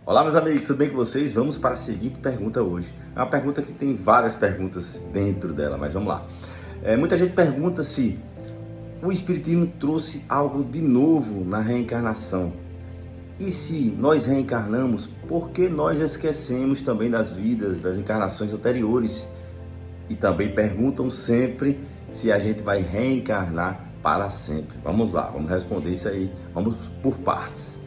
Olá, meus amigos, tudo bem com vocês? Vamos para a seguinte pergunta hoje. É uma pergunta que tem várias perguntas dentro dela, mas vamos lá. Muita gente pergunta se o Espiritismo trouxe algo de novo na reencarnação. E se nós reencarnamos, por que nós esquecemos também das vidas, das encarnações anteriores? E também perguntam sempre se a gente vai reencarnar para sempre. Vamos lá, vamos responder isso aí. Vamos por partes.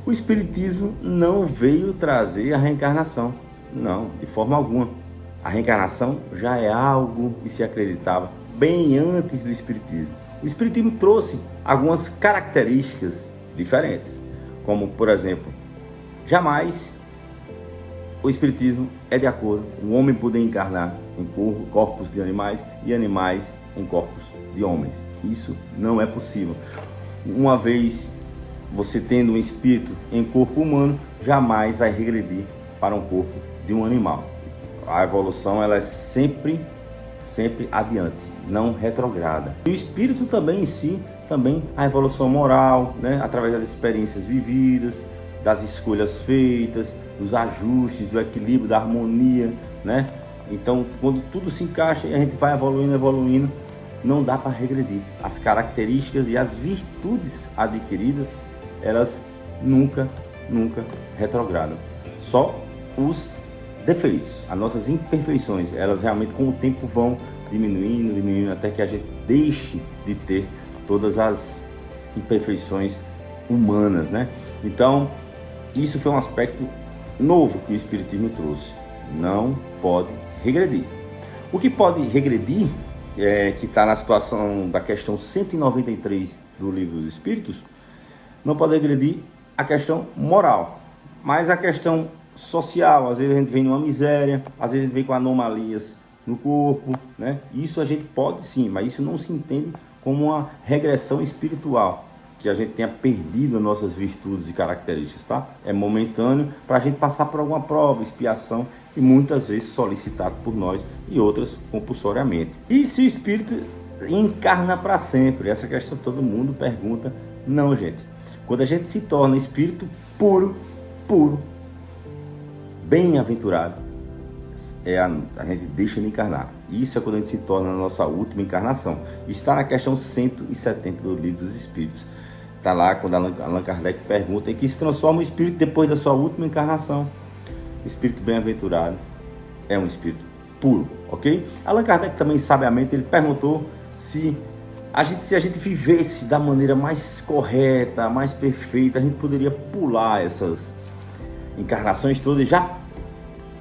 O Espiritismo não veio trazer a reencarnação, não, de forma alguma. A reencarnação já é algo que se acreditava bem antes do Espiritismo. O Espiritismo trouxe algumas características diferentes, como, por exemplo, jamais o Espiritismo é de acordo com o homem poder encarnar em corpos de animais e animais em corpos de homens. Isso não é possível. Uma vez você tendo um espírito em corpo humano, jamais vai regredir para um corpo de um animal. A evolução ela é sempre adiante, não retrograda. E o espírito também em si, também a evolução moral, né? Através das experiências vividas, das escolhas feitas, dos ajustes, do equilíbrio, da harmonia, né? Então, quando tudo se encaixa e a gente vai evoluindo, não dá para regredir. As características e as virtudes adquiridas, elas nunca retrogradam. Só os defeitos, as nossas imperfeições, elas realmente com o tempo vão diminuindo até que a gente deixe de ter todas as imperfeições humanas, né? Então, isso foi um aspecto novo que o Espiritismo trouxe. Não pode regredir. O que pode regredir, que está na situação da questão 193 do Livro dos Espíritos, não pode regredir a questão moral, mas a questão social. Às vezes a gente vem numa miséria, às vezes a gente vem com anomalias no corpo, né? Isso a gente pode sim, mas isso não se entende como uma regressão espiritual, que a gente tenha perdido nossas virtudes e características, tá? É momentâneo para a gente passar por alguma prova, expiação, e muitas vezes solicitado por nós e outras compulsoriamente. E se o espírito encarna para sempre? Essa questão todo mundo pergunta. Não, gente. Quando a gente se torna espírito puro, bem-aventurado, a gente deixa de encarnar. Isso é quando a gente se torna na nossa última encarnação. Está na questão 170 do Livro dos Espíritos. Está lá quando Allan Kardec pergunta em que se transforma o espírito depois da sua última encarnação. O espírito bem-aventurado é um espírito puro, ok? Allan Kardec também, sabiamente, ele perguntou se a gente vivesse da maneira mais correta, mais perfeita, a gente poderia pular essas encarnações todas e já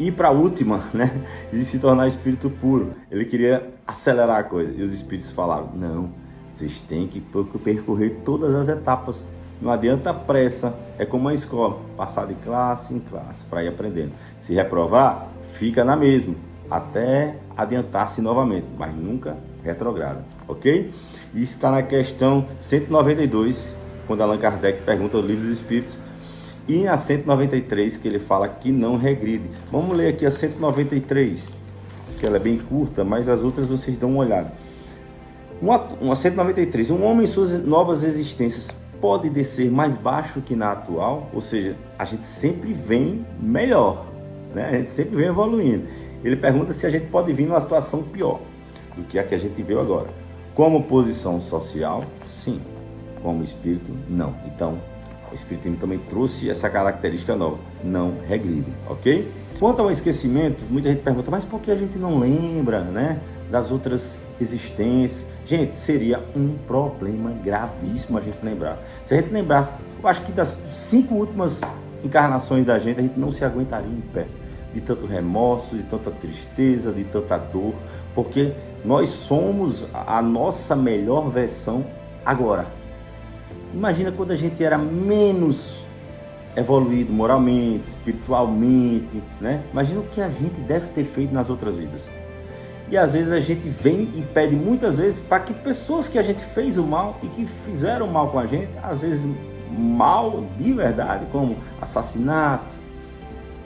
ir para a última, né? E se tornar espírito puro. Ele queria acelerar a coisa. E os espíritos falaram: não, vocês têm que percorrer todas as etapas. Não adianta pressa. É como a escola, passar de classe em classe para ir aprendendo. Se reprovar, fica na mesma, até adiantar-se novamente, mas nunca retrograda, ok? Isso está na questão 192, quando Allan Kardec pergunta ao Livro dos Espíritos, e na 193, que ele fala que não regride. Vamos ler aqui a 193, que ela é bem curta, mas as outras vocês dão uma olhada. Uma 193, um homem em suas novas existências pode descer mais baixo que na atual? Ou seja, a gente sempre vem melhor, né? A gente sempre vem evoluindo. Ele pergunta se a gente pode vir numa situação pior do que a que a gente viu agora. Como posição social, sim. Como espírito, não. Então, o espiritismo também trouxe essa característica nova. Não regride, ok? Quanto ao esquecimento, muita gente pergunta, mas por que a gente não lembra, né, das outras existências? Gente, seria um problema gravíssimo a gente lembrar. Se a gente lembrasse, eu acho que das 5 últimas encarnações da gente, a gente não se aguentaria em pé. De tanto remorso, de tanta tristeza, de tanta dor, porque nós somos a nossa melhor versão agora. Imagina quando a gente era menos evoluído moralmente, espiritualmente, né? Imagina o que a gente deve ter feito nas outras vidas. E às vezes a gente vem e pede muitas vezes para que pessoas que a gente fez o mal e que fizeram mal com a gente, às vezes mal de verdade, como assassinato,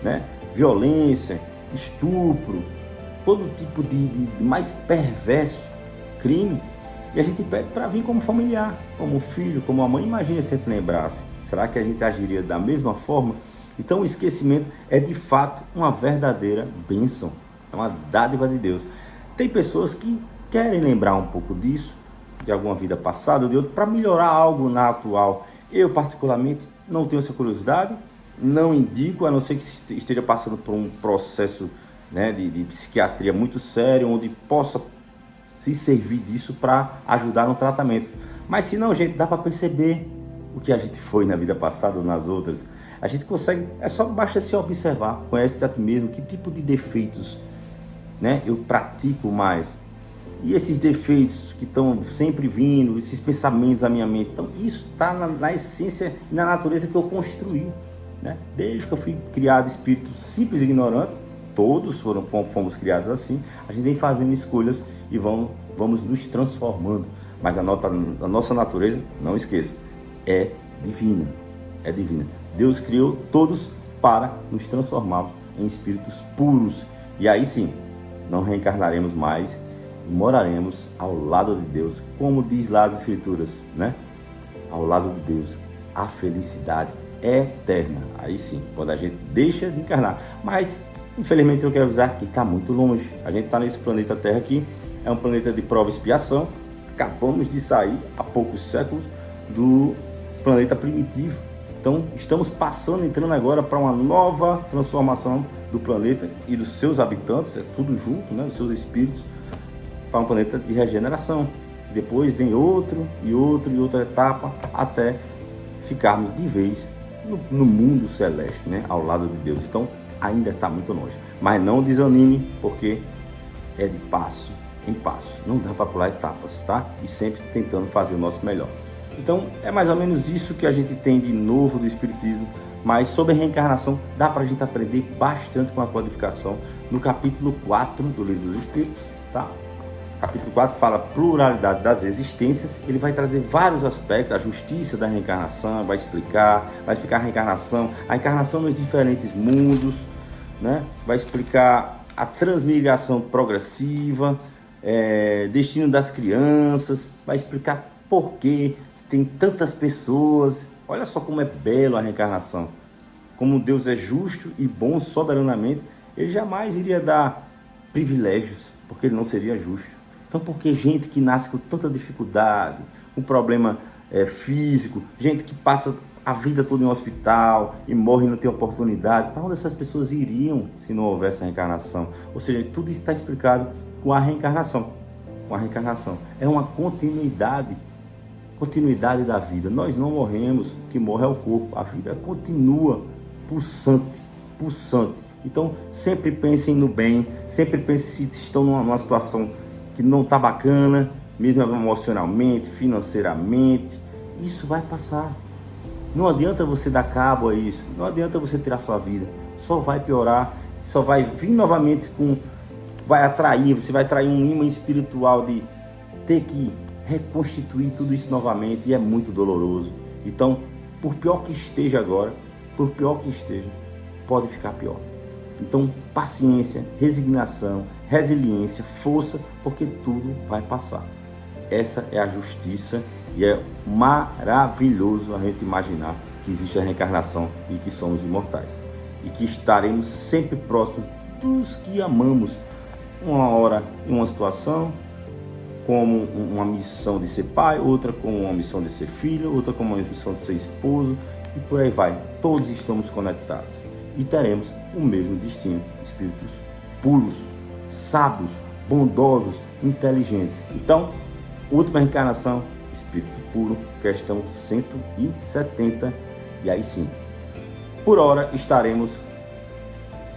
né? Violência, estupro, todo tipo de mais perverso crime, e a gente pede para vir como familiar, como filho, como a mãe. Imagina se a gente lembrasse. Será que a gente agiria da mesma forma? Então o esquecimento é de fato uma verdadeira bênção, é uma dádiva de Deus. Tem pessoas que querem lembrar um pouco disso, de alguma vida passada ou de outra, para melhorar algo na atual. Eu particularmente não tenho essa curiosidade, não indico, a não ser que esteja passando por um processo, né, de psiquiatria muito sério, onde possa se servir disso para ajudar no tratamento. Mas se não, gente, dá para perceber o que a gente foi na vida passada ou nas outras. A gente consegue, basta se observar, conhece a ti mesmo, que tipo de defeitos, né, eu pratico mais. E esses defeitos que estão sempre vindo, esses pensamentos na minha mente, então isso está na essência e na natureza que eu construí, né? Desde que eu fui criado espírito simples e ignorante, todos fomos criados assim, a gente vem fazendo escolhas e vamos nos transformando. Mas a nossa natureza, não esqueça, é divina, é divina. Deus criou todos para nos transformarmos em espíritos puros. E aí sim, não reencarnaremos mais e moraremos ao lado de Deus, como diz lá as Escrituras, né? Ao lado de Deus, a felicidade eterna. Aí sim, quando a gente deixa de encarnar. Mas, infelizmente, eu quero avisar que está muito longe. A gente está nesse planeta Terra aqui, é um planeta de prova e expiação. Acabamos de sair, há poucos séculos, do planeta primitivo. Então, estamos entrando agora para uma nova transformação do planeta e dos seus habitantes, é tudo junto, né, dos seus espíritos, para um planeta de regeneração. Depois vem outra etapa, até ficarmos de vez no mundo celeste, né, ao lado de Deus. Então, ainda está muito longe. Mas não desanime, porque é de passo em passo. Não dá para pular etapas, tá? E sempre tentando fazer o nosso melhor. Então, é mais ou menos isso que a gente tem de novo do Espiritismo. Mas sobre a reencarnação, dá para a gente aprender bastante com a codificação no capítulo 4 do Livro dos Espíritos, tá? Capítulo 4 fala pluralidade das existências. Ele vai trazer vários aspectos, a justiça da reencarnação, vai explicar a reencarnação nos diferentes mundos, né? Vai explicar a transmigração progressiva, destino das crianças, vai explicar por que tem tantas pessoas. Olha só como é belo a reencarnação, como Deus é justo e bom soberanamente. Ele jamais iria dar privilégios, porque ele não seria justo. Então, porque gente que nasce com tanta dificuldade, com problema físico, gente que passa a vida toda em um hospital e morre e não tem oportunidade, para onde essas pessoas iriam se não houvesse a reencarnação? Ou seja, tudo isso está explicado com a reencarnação. Com a reencarnação. É uma continuidade da vida. Nós não morremos, o que morre é o corpo. A vida continua pulsante. Então, sempre pensem no bem, sempre pensem se estão numa situação que não está bacana, mesmo emocionalmente, financeiramente. Isso vai passar. Não adianta você dar cabo a isso, não adianta você tirar sua vida. Só vai piorar, só vai vir novamente você vai atrair um imã espiritual de ter que reconstituir tudo isso novamente, e é muito doloroso. Então, por pior que esteja agora, pode ficar pior. Então, paciência, resignação, resiliência, força, porque tudo vai passar. Essa é a justiça, e é maravilhoso a gente imaginar que existe a reencarnação e que somos imortais. E que estaremos sempre próximos dos que amamos. Uma hora em uma situação, como uma missão de ser pai, outra como uma missão de ser filho, outra como uma missão de ser esposo, e por aí vai. Todos estamos conectados e teremos o mesmo destino. Espíritos puros, sábios, bondosos, inteligentes. Então, última reencarnação, espírito puro, questão 170. E aí sim, por hora estaremos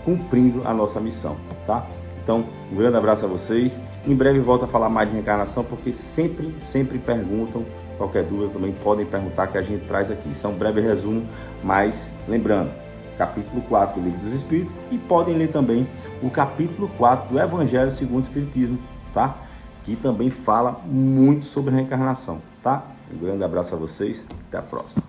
cumprindo a nossa missão, tá? Então, um grande abraço a vocês. Em breve volto a falar mais de reencarnação, porque sempre perguntam. Qualquer dúvida também podem perguntar, que a gente traz aqui. Isso é um breve resumo, mas lembrando, capítulo 4 do Livro dos Espíritos, e podem ler também o capítulo 4 do Evangelho segundo o Espiritismo, tá? Que também fala muito sobre reencarnação, tá? Um grande abraço a vocês, até a próxima.